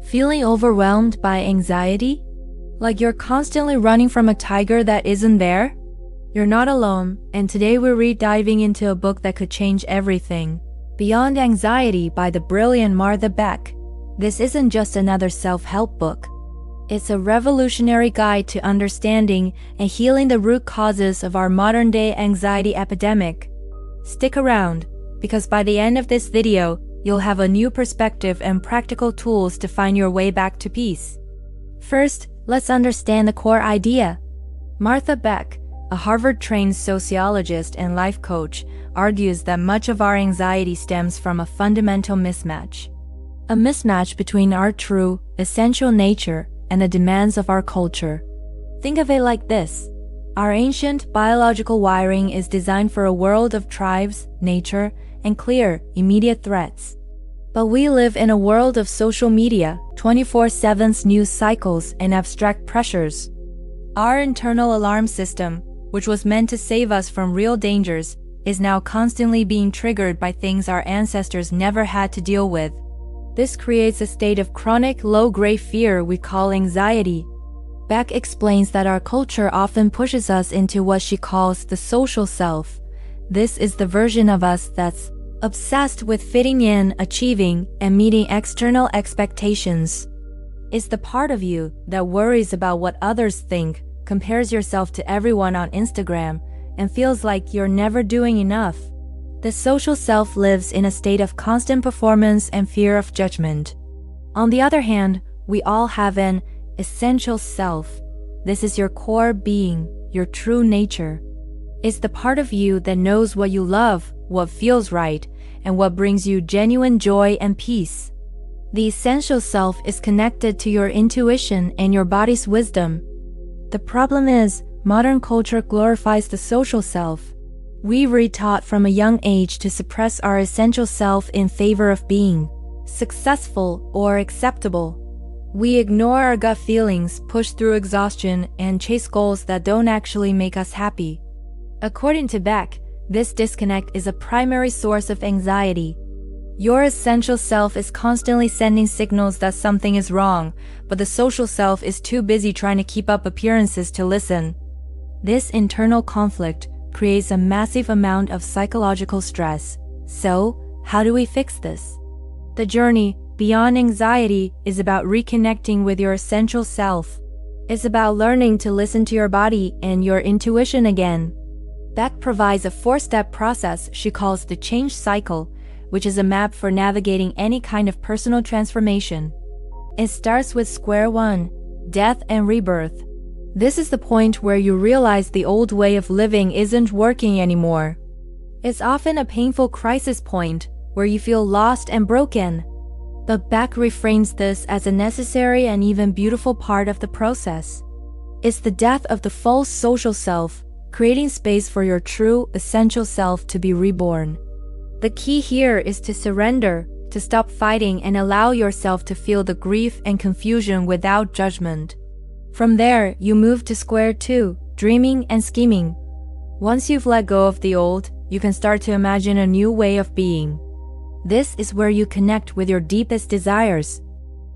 Feeling overwhelmed by anxiety? Like you're constantly running from a tiger that isn't there? You're not alone, and today we're diving into a book that could change everything. Beyond Anxiety by the brilliant Martha Beck. This isn't just another self-help book. It's a revolutionary guide to understanding and healing the root causes of our modern-day anxiety epidemic. Stick around, because by the end of this video, you'll have a new perspective and practical tools to find your way back to peace. First, let's understand the core idea. Martha Beck, a Harvard-trained sociologist and life coach, argues that much of our anxiety stems from a fundamental mismatch. A mismatch between our true, essential nature and the demands of our culture. Think of it like this. Our ancient biological wiring is designed for a world of tribes, nature, and clear, immediate threats. But we live in a world of social media, 24/7 news cycles, and abstract pressures. Our internal alarm system, which was meant to save us from real dangers, is now constantly being triggered by things our ancestors never had to deal with. This creates a state of chronic, low-grade fear we call anxiety. Beck explains that our culture often pushes us into what she calls the social self. This is the version of us that's obsessed with fitting in, achieving, and meeting external expectations. It's the part of you that worries about what others think, compares yourself to everyone on Instagram, and feels like you're never doing enough. The social self lives in a state of constant performance and fear of judgment. On the other hand, we all have an essential self. This is your core being, your true nature. It's the part of you that knows what you love, what feels right, and what brings you genuine joy and peace. The essential self is connected to your intuition and your body's wisdom. The problem is, modern culture glorifies the social self. We were taught from a young age to suppress our essential self in favor of being successful or acceptable. We ignore our gut feelings, push through exhaustion, and chase goals that don't actually make us happy. According to Beck, this disconnect is a primary source of anxiety. Your essential self is constantly sending signals that something is wrong, but the social self is too busy trying to keep up appearances to listen. This internal conflict creates a massive amount of psychological stress. So, how do we fix this? The journey beyond anxiety is about reconnecting with your essential self. It's about learning to listen to your body and your intuition again. Beck provides a 4-step process she calls the change cycle, which is a map for navigating any kind of personal transformation. It starts with square one, death and rebirth. This is the point where you realize the old way of living isn't working anymore. It's often a painful crisis point where you feel lost and broken. But Beck reframes this as a necessary and even beautiful part of the process. It's the death of the false social self, creating space for your true, essential self to be reborn. The key here is to surrender, to stop fighting and allow yourself to feel the grief and confusion without judgment. From there, you move to square two, dreaming and scheming. Once you've let go of the old, you can start to imagine a new way of being. This is where you connect with your deepest desires.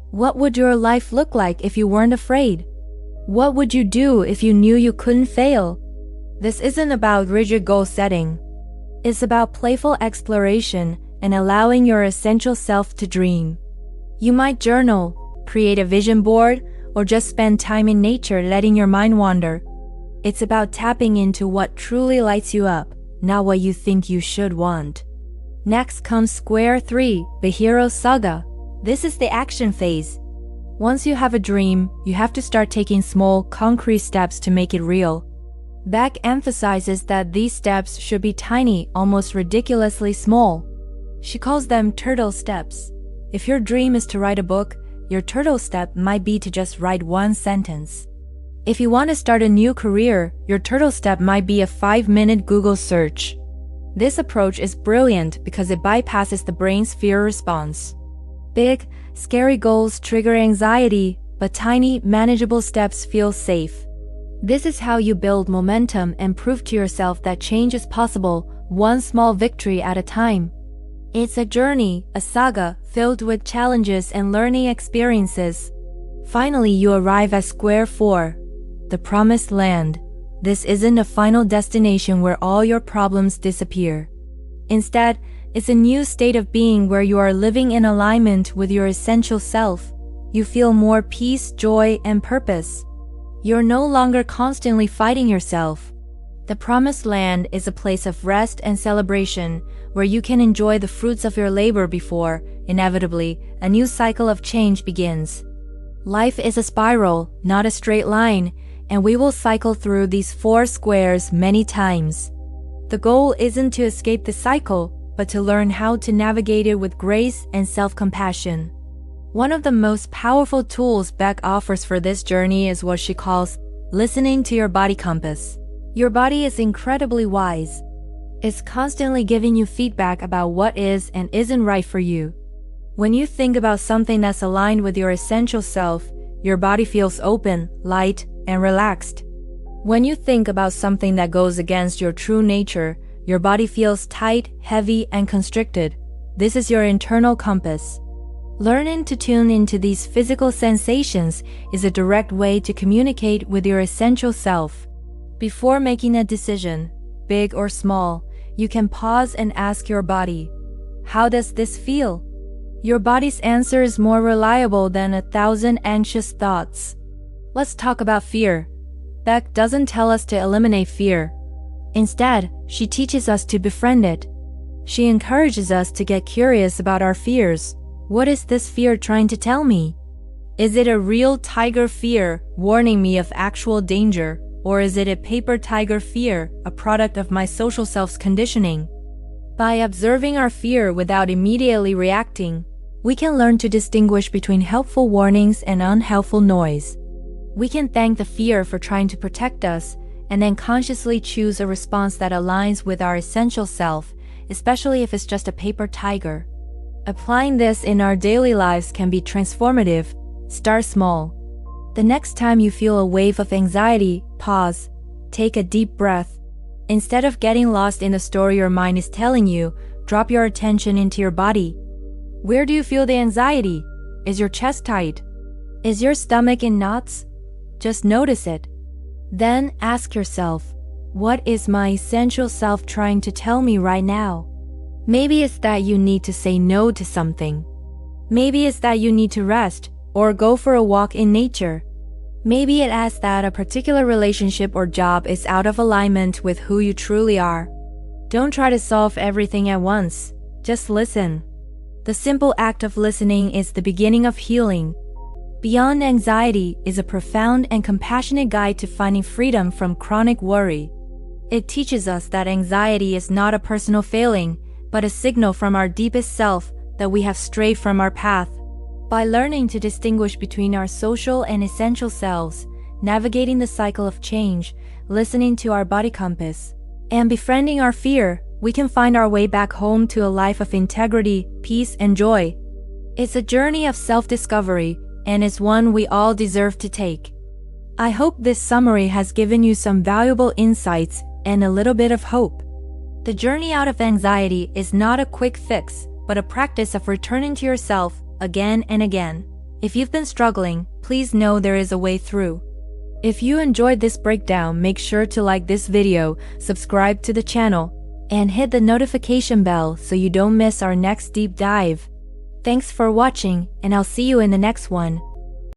What would your life look like if you weren't afraid? What would you do if you knew you couldn't fail? This isn't about rigid goal setting. It's about playful exploration and allowing your essential self to dream. You might journal, create a vision board, or just spend time in nature letting your mind wander. It's about tapping into what truly lights you up, not what you think you should want. Next comes square 3, the hero saga. This is the action phase. Once you have a dream, you have to start taking small, concrete steps to make it real. Beck emphasizes that these steps should be tiny, almost ridiculously small. She calls them turtle steps. If your dream is to write a book, your turtle step might be to just write one sentence. If you want to start a new career, your turtle step might be a 5-minute Google search. This approach is brilliant because it bypasses the brain's fear response. Big, scary goals trigger anxiety, but tiny, manageable steps feel safe. This is how you build momentum and prove to yourself that change is possible, one small victory at a time. It's a journey, a saga, filled with challenges and learning experiences. Finally, you arrive at square 4, the promised land. This isn't a final destination where all your problems disappear. Instead, it's a new state of being where you are living in alignment with your essential self. You feel more peace, joy, and purpose. You're no longer constantly fighting yourself. The promised land is a place of rest and celebration where you can enjoy the fruits of your labor before, inevitably, a new cycle of change begins. Life is a spiral, not a straight line, and we will cycle through these 4 squares many times. The goal isn't to escape the cycle, but to learn how to navigate it with grace and self-compassion. One of the most powerful tools Beck offers for this journey is what she calls listening to your body compass. Your body is incredibly wise. It's constantly giving you feedback about what is and isn't right for you. When you think about something that's aligned with your essential self, your body feels open, light, and relaxed. When you think about something that goes against your true nature, your body feels tight, heavy, and constricted. This is your internal compass. Learning to tune into these physical sensations is a direct way to communicate with your essential self. Before making a decision, big or small, you can pause and ask your body, "How does this feel?" Your body's answer is more reliable than 1,000 anxious thoughts. Let's talk about fear. Beck doesn't tell us to eliminate fear. Instead, she teaches us to befriend it. She encourages us to get curious about our fears. What is this fear trying to tell me? Is it a real tiger fear warning me of actual danger, or is it a paper tiger fear, a product of my social self's conditioning? By observing our fear without immediately reacting, we can learn to distinguish between helpful warnings and unhelpful noise. We can thank the fear for trying to protect us, and then consciously choose a response that aligns with our essential self, especially if it's just a paper tiger. Applying this in our daily lives can be transformative. Start small. The next time you feel a wave of anxiety, pause. Take a deep breath. Instead of getting lost in the story your mind is telling you, drop your attention into your body. Where do you feel the anxiety? Is your chest tight? Is your stomach in knots? Just notice it. Then ask yourself, what is my essential self trying to tell me right now? Maybe it's that you need to say no to something. Maybe it's that you need to rest or go for a walk in nature. Maybe it asks that a particular relationship or job is out of alignment with who you truly are. Don't try to solve everything at once. Just listen. The simple act of listening is the beginning of healing. Beyond Anxiety is a profound and compassionate guide to finding freedom from chronic worry. It teaches us that anxiety is not a personal failing, but a signal from our deepest self that we have strayed from our path. By learning to distinguish between our social and essential selves, navigating the cycle of change, listening to our body compass, and befriending our fear, we can find our way back home to a life of integrity, peace, and joy. It's a journey of self-discovery, and it's one we all deserve to take. I hope this summary has given you some valuable insights and a little bit of hope. The journey out of anxiety is not a quick fix, but a practice of returning to yourself again and again. If you've been struggling, please know there is a way through. If you enjoyed this breakdown, make sure to like this video, subscribe to the channel, and hit the notification bell so you don't miss our next deep dive. Thanks for watching, and I'll see you in the next one.